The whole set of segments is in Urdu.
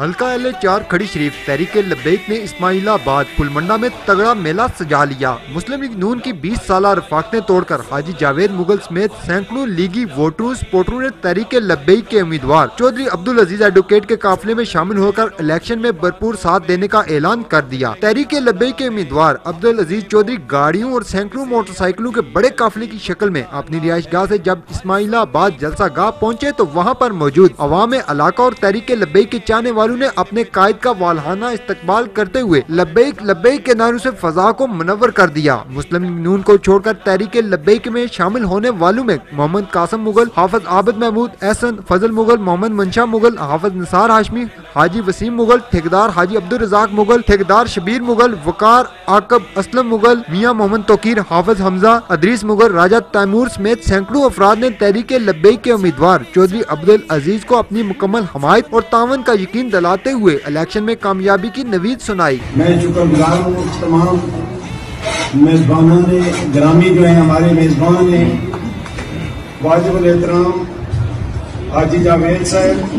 حلقہ L4 کھڑی شریف تحریک لبیک نے اسماعیل آباد پل منڈا میں تگڑا میلہ سجا لیا۔ مسلم لیگ نون کی 20 سالہ رفاقتیں توڑ کر حاجی جاوید مغل سمیت سینکڑوں لیگی ووٹروں سپورٹروں نے تحریک لبیک کے امیدوار چودھری عبدالعزیز ایڈوکیٹ کے قافلے میں شامل ہو کر الیکشن میں بھرپور ساتھ دینے کا اعلان کر دیا۔ تحریک لبیک کے امیدوار عبدالعزیز چودھری گاڑیوں اور سینکڑوں موٹر سائیکلوں کے بڑے قافلے کی شکل میں اپنی رہائش گاہ سے جب اسماعیل آباد جلسہ گاہ پہنچے تو وہاں پر موجود عوام علاقہ اور تحریک لبیک کے چاہنے والوں نے اپنے قائد کا والہانہ استقبال کرتے ہوئے لبیک لبیک کے نعروں سے فضا کو منور کر دیا۔ مسلم لیگ نون کو چھوڑ کر تحریک لبیک میں شامل ہونے والوں میں محمد قاسم مغل، حافظ عابد محمود احسن، فضل مغل، محمد منشا مغل، حافظ نثار ہاشمی، حاجی وسیم مغل، ٹھیکیدار حاجی عبدالرزاق مغل، ٹھیکیدار شبیر مغل، وقار عاقب اسلم مغل، میاں محمد توقیر، حافظ حمزہ، ادریس مغل، راجہ تیمور سمیت سینکڑوں افراد نے تحریک لبیک کے امیدوار چودھری عبدالعزیز کو اپنی مکمل حمایت اور تعاون کا یقین دلاتے ہوئے الیکشن میں کامیابی کی نوید سنائی۔ میں شکرگزار ہوں تمام میزبانوں نے، گرامی جو ہیں ہمارے میزبان ہیں، واجب الاحترام حاجی جاوید صاحب،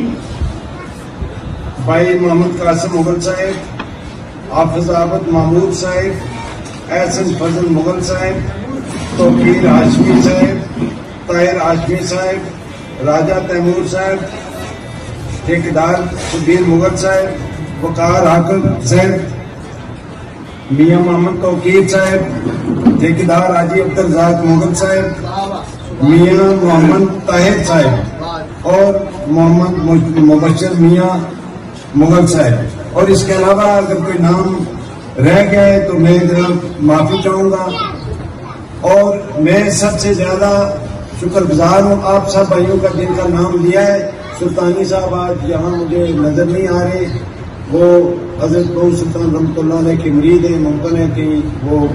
بھائی محمد قاسم مغل صاحب، حافظ عابد محمود صاحب، احسن فضل مغل صاحب، توقیر ہاشمی صاحب، طاہر ہاشمی صاحب، راجہ تیمور صاحب، ٹھیکیدار شبیر مغل صاحب، وقار عاقب صاحب، میاں محمد توقیر صاحب، ٹھیکیدار حاجی عبدالرزاق مغل صاحب، میاں محمد طاہر صاحب اور محمد مبشر میاں مغل صاحب، اور اس کے علاوہ اگر کوئی نام رہ گئے تو میں جناب معافی چاہوں گا۔ اور میں سب سے زیادہ شکر گزار ہوں آپ سب بھائیوں کا جن کا نام لیا ہے۔ سلطانی صاحب آج یہاں مجھے نظر نہیں آ رہے، وہ حضرت بہو سلطان رحمۃ اللہ علیہ کے مرید ہیں، ممکن ہے کہ وہ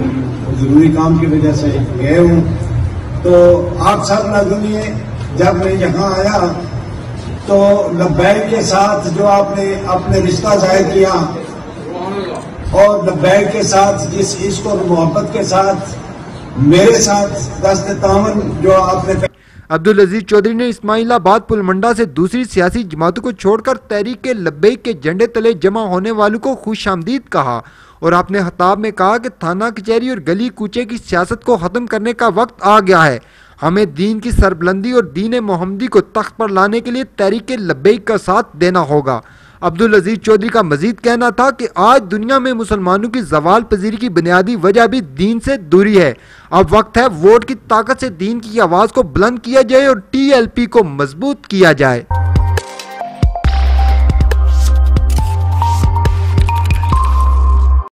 ضروری کام کی وجہ سے گئے ہوں۔ تو آپ سب لازمی ہیں، جب میں یہاں آیا تو لبیک کے ساتھ جو آپ نے اپنے رشتہ ظاہر کیا اور لبیک کے ساتھ جس عشق اور محبت کے ساتھ میرے ساتھ دست تعاون جو آپ نے عبدالعزیز چودھری نے اسماعیل آباد پل منڈا سے دوسری سیاسی جماعتوں کو چھوڑ کر تحریک لبیک کے جھنڈے تلے جمع ہونے والوں کو خوش آمدید کہا اور اپنے خطاب میں کہا کہ تھانہ کچہری اور گلی کوچے کی سیاست کو ختم کرنے کا وقت آ گیا ہے۔ ہمیں دین کی سربلندی اور دین محمدی کو تخت پر لانے کے لیے تحریک لبیک کا ساتھ دینا ہوگا۔ عبدالعزیز چودھری کا مزید کہنا تھا کہ آج دنیا میں مسلمانوں کی زوال پذیری کی بنیادی وجہ بھی دین سے دوری ہے۔ اب وقت ہے ووٹ کی طاقت سے دین کی آواز کو بلند کیا جائے اور TLP کو مضبوط کیا جائے۔